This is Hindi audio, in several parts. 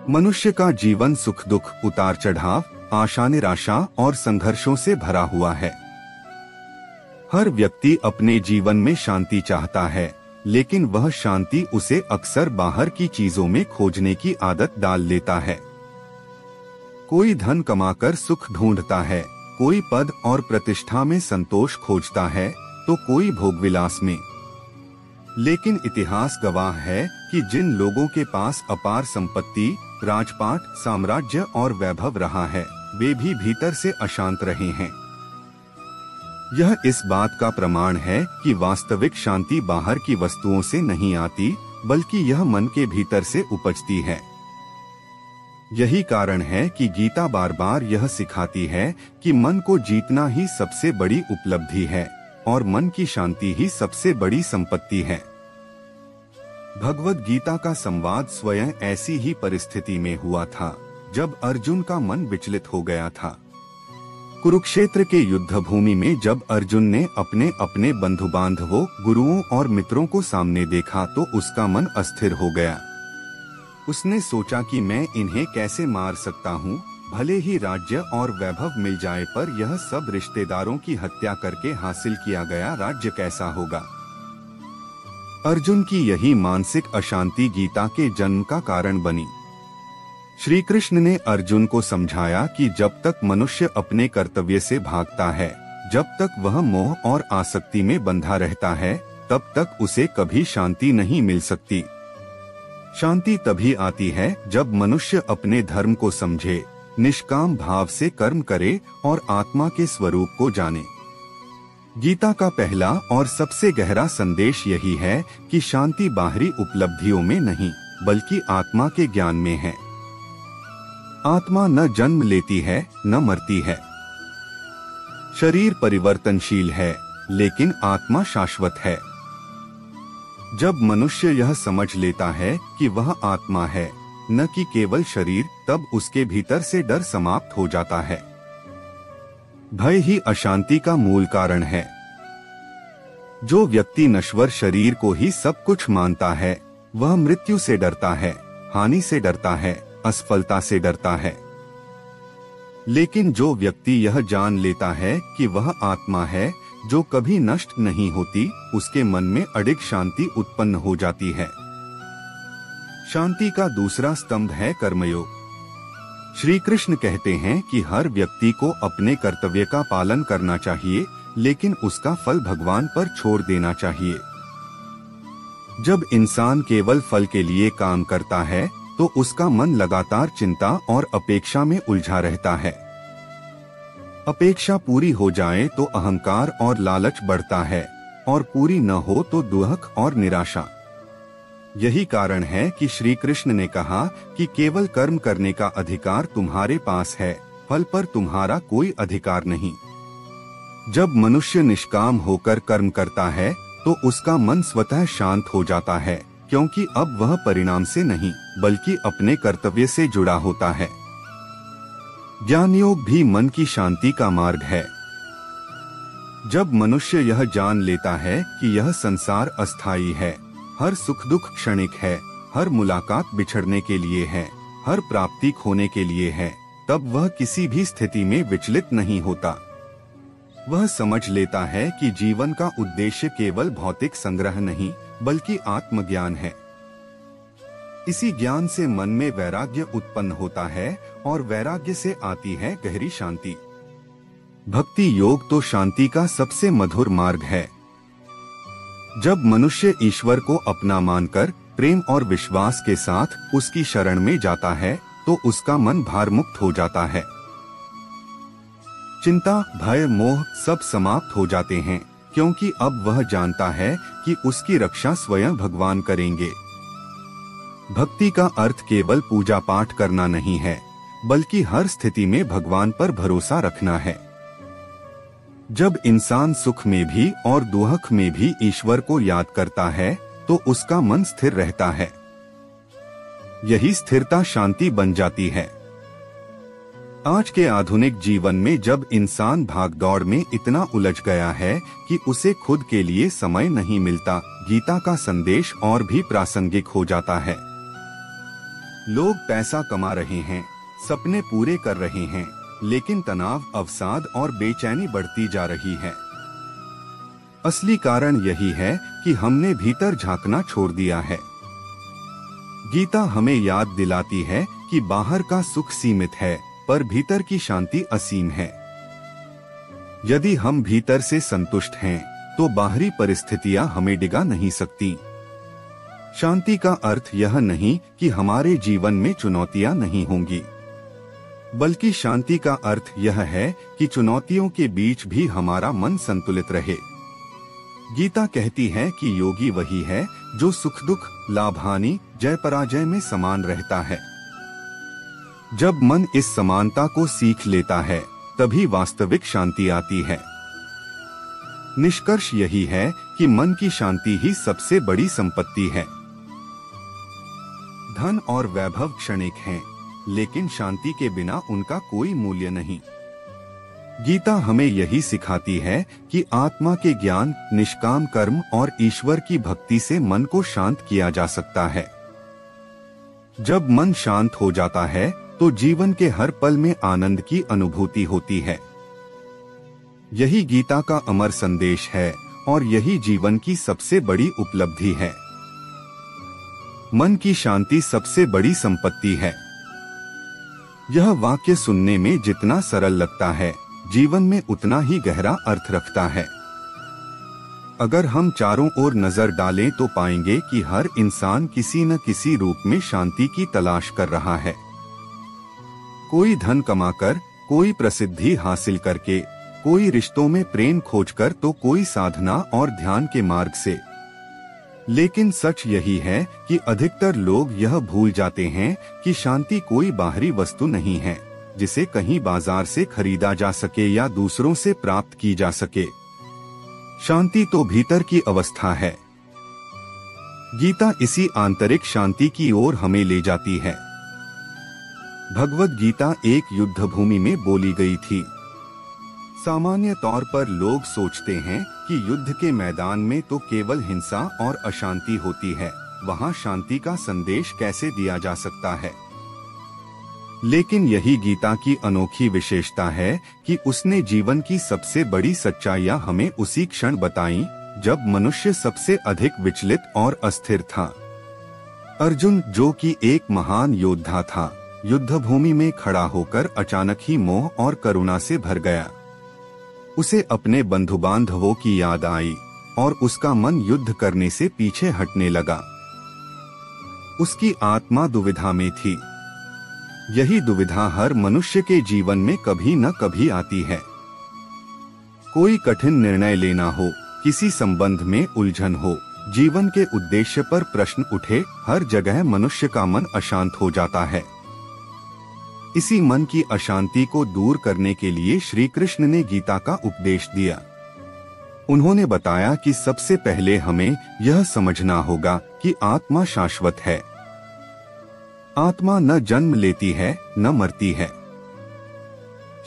मनुष्य का जीवन सुख दुख, उतार चढ़ाव, आशा निराशा और संघर्षों से भरा हुआ है। हर व्यक्ति अपने जीवन में शांति चाहता है, लेकिन वह शांति उसे अक्सर बाहर की चीजों में खोजने की आदत डाल लेता है। कोई धन कमाकर सुख ढूंढता है, कोई पद और प्रतिष्ठा में संतोष खोजता है, तो कोई भोगविलास में। लेकिन इतिहास गवाह है कि जिन लोगों के पास अपार संपत्ति, राजपाट, साम्राज्य और वैभव रहा है, वे भी भीतर से अशांत रहे हैं। यह इस बात का प्रमाण है कि वास्तविक शांति बाहर की वस्तुओं से नहीं आती, बल्कि यह मन के भीतर से उपजती है। यही कारण है कि गीता बार बार यह सिखाती है कि मन को जीतना ही सबसे बड़ी उपलब्धि है और मन की शांति ही सबसे बड़ी संपत्ति है। भगवद गीता का संवाद स्वयं ऐसी ही परिस्थिति में हुआ था, जब अर्जुन का मन विचलित हो गया था। कुरुक्षेत्र के युद्ध भूमि में जब अर्जुन ने अपने अपने बंधु बांधवों, गुरुओं और मित्रों को सामने देखा तो उसका मन अस्थिर हो गया। उसने सोचा कि मैं इन्हें कैसे मार सकता हूँ, भले ही राज्य और वैभव मिल जाए, पर यह सब रिश्तेदारों की हत्या करके हासिल किया गया राज्य कैसा होगा। अर्जुन की यही मानसिक अशांति गीता के जन्म का कारण बनी। श्री कृष्ण ने अर्जुन को समझाया कि जब तक मनुष्य अपने कर्तव्य से भागता है, जब तक वह मोह और आसक्ति में बंधा रहता है, तब तक उसे कभी शांति नहीं मिल सकती। शांति तभी आती है जब मनुष्य अपने धर्म को समझे, निष्काम भाव से कर्म करे और आत्मा के स्वरूप को जाने। गीता का पहला और सबसे गहरा संदेश यही है कि शांति बाहरी उपलब्धियों में नहीं, बल्कि आत्मा के ज्ञान में है। आत्मा न जन्म लेती है, न मरती है। शरीर परिवर्तनशील है, लेकिन आत्मा शाश्वत है। जब मनुष्य यह समझ लेता है कि वह आत्मा है, न कि केवल शरीर, तब उसके भीतर से डर समाप्त हो जाता है। भय ही अशांति का मूल कारण है। जो व्यक्ति नश्वर शरीर को ही सब कुछ मानता है, वह मृत्यु से डरता है, हानि से डरता है, असफलता से डरता है। लेकिन जो व्यक्ति यह जान लेता है कि वह आत्मा है जो कभी नष्ट नहीं होती, उसके मन में अडिग शांति उत्पन्न हो जाती है। शांति का दूसरा स्तंभ है कर्मयोग। श्री कृष्ण कहते हैं कि हर व्यक्ति को अपने कर्तव्य का पालन करना चाहिए, लेकिन उसका फल भगवान पर छोड़ देना चाहिए। जब इंसान केवल फल के लिए काम करता है, तो उसका मन लगातार चिंता और अपेक्षा में उलझा रहता है। अपेक्षा पूरी हो जाए तो अहंकार और लालच बढ़ता है, और पूरी न हो तो दुख और निराशा। यही कारण है कि श्री कृष्ण ने कहा कि केवल कर्म करने का अधिकार तुम्हारे पास है, फल पर तुम्हारा कोई अधिकार नहीं। जब मनुष्य निष्काम होकर कर्म करता है, तो उसका मन स्वतः शांत हो जाता है, क्योंकि अब वह परिणाम से नहीं, बल्कि अपने कर्तव्य से जुड़ा होता है। ज्ञान योग भी मन की शांति का मार्ग है। जब मनुष्य यह जान लेता है कि यह संसार अस्थायी है, हर सुख दुख क्षणिक है, हर मुलाकात बिछड़ने के लिए है, हर प्राप्ति खोने के लिए है, तब वह किसी भी स्थिति में विचलित नहीं होता। वह समझ लेता है कि जीवन का उद्देश्य केवल भौतिक संग्रह नहीं, बल्कि आत्मज्ञान है। इसी ज्ञान से मन में वैराग्य उत्पन्न होता है, और वैराग्य से आती है गहरी शांति। भक्ति योग तो शांति का सबसे मधुर मार्ग है। जब मनुष्य ईश्वर को अपना मानकर प्रेम और विश्वास के साथ उसकी शरण में जाता है, तो उसका मन भार मुक्त हो जाता है। चिंता, भय, मोह सब समाप्त हो जाते हैं, क्योंकि अब वह जानता है कि उसकी रक्षा स्वयं भगवान करेंगे। भक्ति का अर्थ केवल पूजा पाठ करना नहीं है, बल्कि हर स्थिति में भगवान पर भरोसा रखना है। जब इंसान सुख में भी और दुख में भी ईश्वर को याद करता है, तो उसका मन स्थिर रहता है। यही स्थिरता शांति बन जाती है। आज के आधुनिक जीवन में जब इंसान भागदौड़ में इतना उलझ गया है कि उसे खुद के लिए समय नहीं मिलता, गीता का संदेश और भी प्रासंगिक हो जाता है। लोग पैसा कमा रहे हैं, सपने पूरे कर रहे हैं, लेकिन तनाव, अवसाद और बेचैनी बढ़ती जा रही है। असली कारण यही है कि हमने भीतर झांकना छोड़ दिया है। गीता हमें याद दिलाती है कि बाहर का सुख सीमित है, पर भीतर की शांति असीम है। यदि हम भीतर से संतुष्ट हैं, तो बाहरी परिस्थितियां हमें डिगा नहीं सकती। शांति का अर्थ यह नहीं कि हमारे जीवन में चुनौतियां नहीं होंगी, बल्कि शांति का अर्थ यह है कि चुनौतियों के बीच भी हमारा मन संतुलित रहे। गीता कहती है कि योगी वही है जो सुख दुख, लाभ हानि, जय पराजय में समान रहता है। जब मन इस समानता को सीख लेता है, तभी वास्तविक शांति आती है। निष्कर्ष यही है कि मन की शांति ही सबसे बड़ी संपत्ति है। धन और वैभव क्षणिक हैं, लेकिन शांति के बिना उनका कोई मूल्य नहीं। गीता हमें यही सिखाती है कि आत्मा के ज्ञान, निष्काम कर्म और ईश्वर की भक्ति से मन को शांत किया जा सकता है। जब मन शांत हो जाता है, तो जीवन के हर पल में आनंद की अनुभूति होती है। यही गीता का अमर संदेश है और यही जीवन की सबसे बड़ी उपलब्धि है। मन की शांति सबसे बड़ी संपत्ति है। यह वाक्य सुनने में जितना सरल लगता है, जीवन में उतना ही गहरा अर्थ रखता है। अगर हम चारों ओर नजर डालें तो पाएंगे कि हर इंसान किसी न किसी रूप में शांति की तलाश कर रहा है। कोई धन कमाकर, कोई प्रसिद्धि हासिल करके, कोई रिश्तों में प्रेम खोजकर, तो कोई साधना और ध्यान के मार्ग से। लेकिन सच यही है कि अधिकतर लोग यह भूल जाते हैं कि शांति कोई बाहरी वस्तु नहीं है जिसे कहीं बाजार से खरीदा जा सके या दूसरों से प्राप्त की जा सके। शांति तो भीतर की अवस्था है। गीता इसी आंतरिक शांति की ओर हमें ले जाती है। भगवद गीता एक युद्ध भूमि में बोली गई थी। सामान्य तौर पर लोग सोचते हैं कि युद्ध के मैदान में तो केवल हिंसा और अशांति होती है, वहां शांति का संदेश कैसे दिया जा सकता है। लेकिन यही गीता की अनोखी विशेषता है कि उसने जीवन की सबसे बड़ी सच्चाइयां हमें उसी क्षण बताई जब मनुष्य सबसे अधिक विचलित और अस्थिर था। अर्जुन, जो कि एक महान योद्धा था, युद्ध भूमि में खड़ा होकर अचानक ही मोह और करुणा से भर गया। उसे अपने बंधु बांधवों की याद आई और उसका मन युद्ध करने से पीछे हटने लगा। उसकी आत्मा दुविधा में थी। यही दुविधा हर मनुष्य के जीवन में कभी न कभी आती है। कोई कठिन निर्णय लेना हो, किसी संबंध में उलझन हो, जीवन के उद्देश्य पर प्रश्न उठे, हर जगह मनुष्य का मन अशांत हो जाता है। इसी मन की अशांति को दूर करने के लिए श्री कृष्ण ने गीता का उपदेश दिया। उन्होंने बताया कि सबसे पहले हमें यह समझना होगा कि आत्मा शाश्वत है। आत्मा न जन्म लेती है, न मरती है।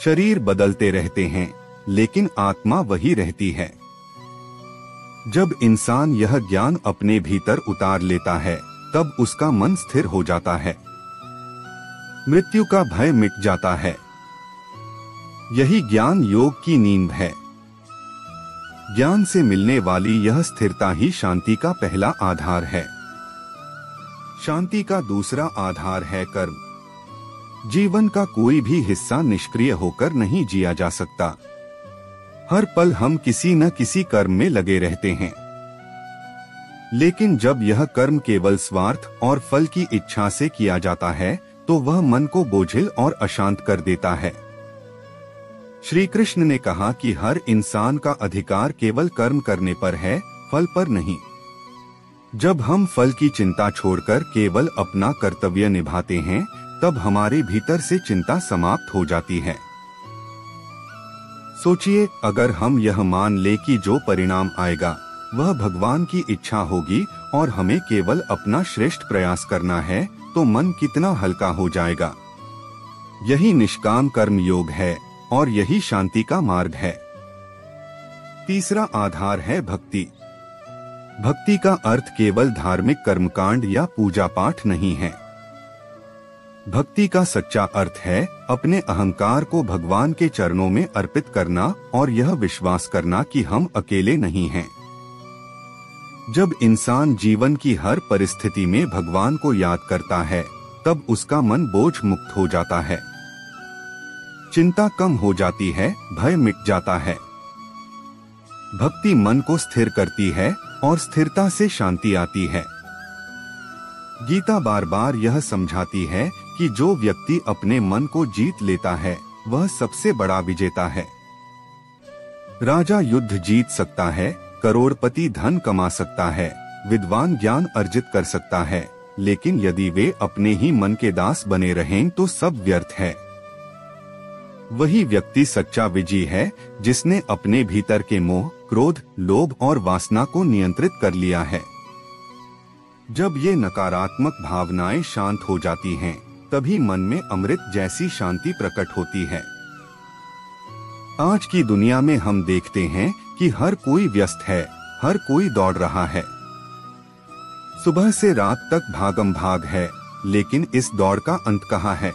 शरीर बदलते रहते हैं, लेकिन आत्मा वही रहती है। जब इंसान यह ज्ञान अपने भीतर उतार लेता है, तब उसका मन स्थिर हो जाता है। मृत्यु का भय मिट जाता है। यही ज्ञान योग की नींव है। ज्ञान से मिलने वाली यह स्थिरता ही शांति का पहला आधार है। शांति का दूसरा आधार है कर्म। जीवन का कोई भी हिस्सा निष्क्रिय होकर नहीं जिया जा सकता। हर पल हम किसी न किसी कर्म में लगे रहते हैं। लेकिन जब यह कर्म केवल स्वार्थ और फल की इच्छा से किया जाता है, तो वह मन को बोझिल और अशांत कर देता है। श्री कृष्ण ने कहा कि हर इंसान का अधिकार केवल कर्म करने पर है, फल पर नहीं। जब हम फल की चिंता छोड़कर केवल अपना कर्तव्य निभाते हैं, तब हमारे भीतर से चिंता समाप्त हो जाती है। सोचिए, अगर हम यह मान ले कि जो परिणाम आएगा वह भगवान की इच्छा होगी और हमें केवल अपना श्रेष्ठ प्रयास करना है, तो मन कितना हल्का हो जाएगा। यही निष्काम कर्म योग है और यही शांति का मार्ग है। तीसरा आधार है भक्ति। भक्ति का अर्थ केवल धार्मिक कर्मकांड या पूजा पाठ नहीं है। भक्ति का सच्चा अर्थ है अपने अहंकार को भगवान के चरणों में अर्पित करना और यह विश्वास करना कि हम अकेले नहीं हैं। जब इंसान जीवन की हर परिस्थिति में भगवान को याद करता है, तब उसका मन बोझ मुक्त हो जाता है, चिंता कम हो जाती है, भय मिट जाता है। भक्ति मन को स्थिर करती है और स्थिरता से शांति आती है। गीता बार बार यह समझाती है कि जो व्यक्ति अपने मन को जीत लेता है वह सबसे बड़ा विजेता है। राजा युद्ध जीत सकता है, करोड़पति धन कमा सकता है, विद्वान ज्ञान अर्जित कर सकता है, लेकिन यदि वे अपने ही मन के दास बने रहें तो सब व्यर्थ है। वही व्यक्ति सच्चा विजयी है जिसने अपने भीतर के मोह, क्रोध, लोभ और वासना को नियंत्रित कर लिया है। जब ये नकारात्मक भावनाएं शांत हो जाती हैं, तभी मन में अमृत जैसी शांति प्रकट होती है। आज की दुनिया में हम देखते हैं कि हर कोई व्यस्त है, हर कोई दौड़ रहा है। सुबह से रात तक भागम भाग है, लेकिन इस दौड़ का अंत कहाँ है?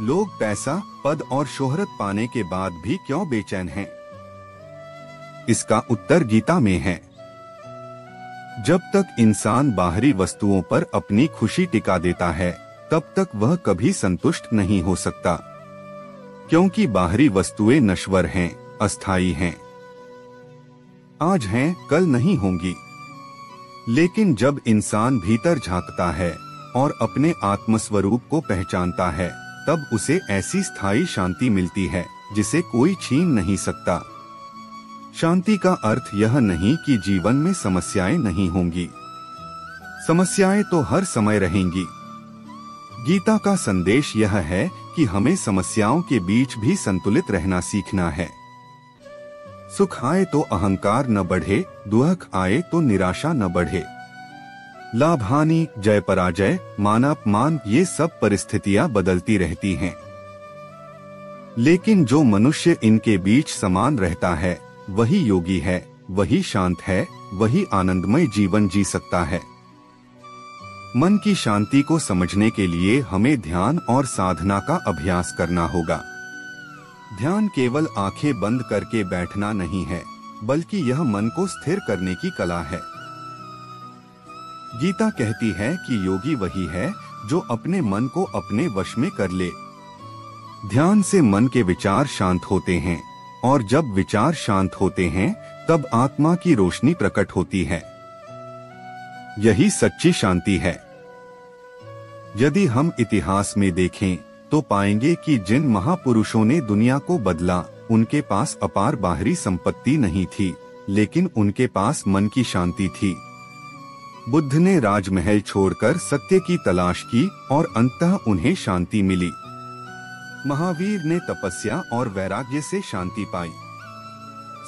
लोग पैसा, पद और शोहरत पाने के बाद भी क्यों बेचैन हैं? इसका उत्तर गीता में है। जब तक इंसान बाहरी वस्तुओं पर अपनी खुशी टिका देता है, तब तक वह कभी संतुष्ट नहीं हो सकता, क्योंकि बाहरी वस्तुएं नश्वर हैं, अस्थायी हैं। आज हैं, कल नहीं होंगी। लेकिन जब इंसान भीतर झांकता है और अपने आत्मस्वरूप को पहचानता है, तब उसे ऐसी स्थायी शांति मिलती है जिसे कोई छीन नहीं सकता। शांति का अर्थ यह नहीं कि जीवन में समस्याएं नहीं होंगी। समस्याएं तो हर समय रहेंगी। गीता का संदेश यह है कि हमें समस्याओं के बीच भी संतुलित रहना सीखना है। सुख आए तो अहंकार न बढ़े, दुख आए तो निराशा न बढ़े। लाभ हानि, जय पराजय, मान अपमान, ये सब परिस्थितियां बदलती रहती हैं। लेकिन जो मनुष्य इनके बीच समान रहता है, वही योगी है, वही शांत है, वही आनंदमय जीवन जी सकता है। मन की शांति को समझने के लिए हमें ध्यान और साधना का अभ्यास करना होगा। ध्यान केवल आंखें बंद करके बैठना नहीं है, बल्कि यह मन को स्थिर करने की कला है। गीता कहती है कि योगी वही है जो अपने मन को अपने वश में कर ले। ध्यान से मन के विचार शांत होते हैं, और जब विचार शांत होते हैं तब आत्मा की रोशनी प्रकट होती है। यही सच्ची शांति है। यदि हम इतिहास में देखें तो पाएंगे कि जिन महापुरुषों ने दुनिया को बदला, उनके पास अपार बाहरी संपत्ति नहीं थी, लेकिन उनके पास मन की शांति थी। बुद्ध ने राजमहल छोड़कर सत्य की तलाश की और अंततः उन्हें शांति मिली। महावीर ने तपस्या और वैराग्य से शांति पाई।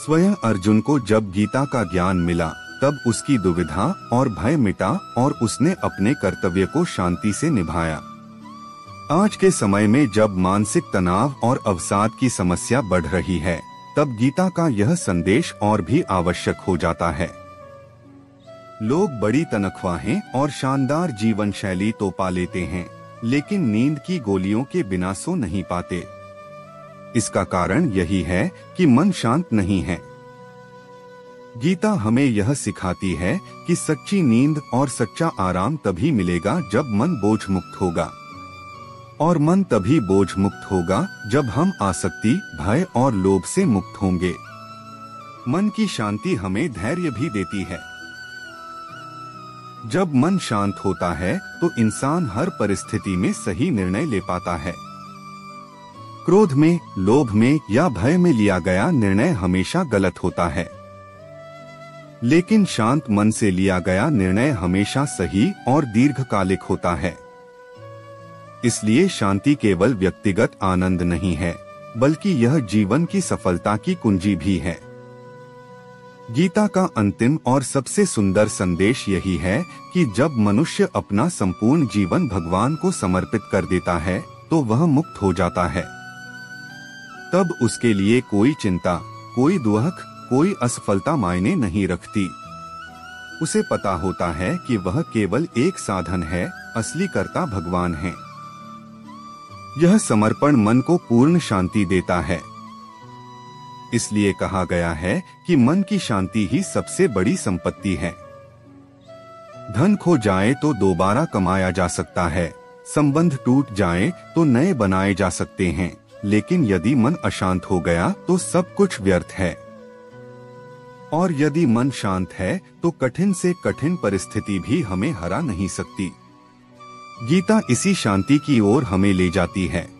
स्वयं अर्जुन को जब गीता का ज्ञान मिला, तब उसकी दुविधा और भय मिटा और उसने अपने कर्तव्य को शांति से निभाया। आज के समय में जब मानसिक तनाव और अवसाद की समस्या बढ़ रही है, तब गीता का यह संदेश और भी आवश्यक हो जाता है। लोग बड़ी तनख्वाहें और शानदार जीवन शैली तो पा लेते हैं, लेकिन नींद की गोलियों के बिना सो नहीं पाते। इसका कारण यही है कि मन शांत नहीं है। गीता हमें यह सिखाती है कि सच्ची नींद और सच्चा आराम तभी मिलेगा जब मन बोझ मुक्त होगा, और मन तभी बोझ मुक्त होगा जब हम आसक्ति, भय और लोभ से मुक्त होंगे। मन की शांति हमें धैर्य भी देती है। जब मन शांत होता है तो इंसान हर परिस्थिति में सही निर्णय ले पाता है। क्रोध में, लोभ में या भय में लिया गया निर्णय हमेशा गलत होता है, लेकिन शांत मन से लिया गया निर्णय हमेशा सही और दीर्घकालिक होता है। इसलिए शांति केवल व्यक्तिगत आनंद नहीं है, बल्कि यह जीवन की सफलता की कुंजी भी है। गीता का अंतिम और सबसे सुंदर संदेश यही है कि जब मनुष्य अपना संपूर्ण जीवन भगवान को समर्पित कर देता है, तो वह मुक्त हो जाता है। तब उसके लिए कोई चिंता, कोई दुख, कोई असफलता मायने नहीं रखती। उसे पता होता है कि वह केवल एक साधन है, असली कर्ता भगवान हैं। यह समर्पण मन को पूर्ण शांति देता है। इसलिए कहा गया है कि मन की शांति ही सबसे बड़ी संपत्ति है। धन खो जाए तो दोबारा कमाया जा सकता है, संबंध टूट जाए तो नए बनाए जा सकते हैं, लेकिन यदि मन अशांत हो गया तो सब कुछ व्यर्थ है। और यदि मन शांत है तो कठिन से कठिन परिस्थिति भी हमें हरा नहीं सकती। गीता इसी शांति की ओर हमें ले जाती है।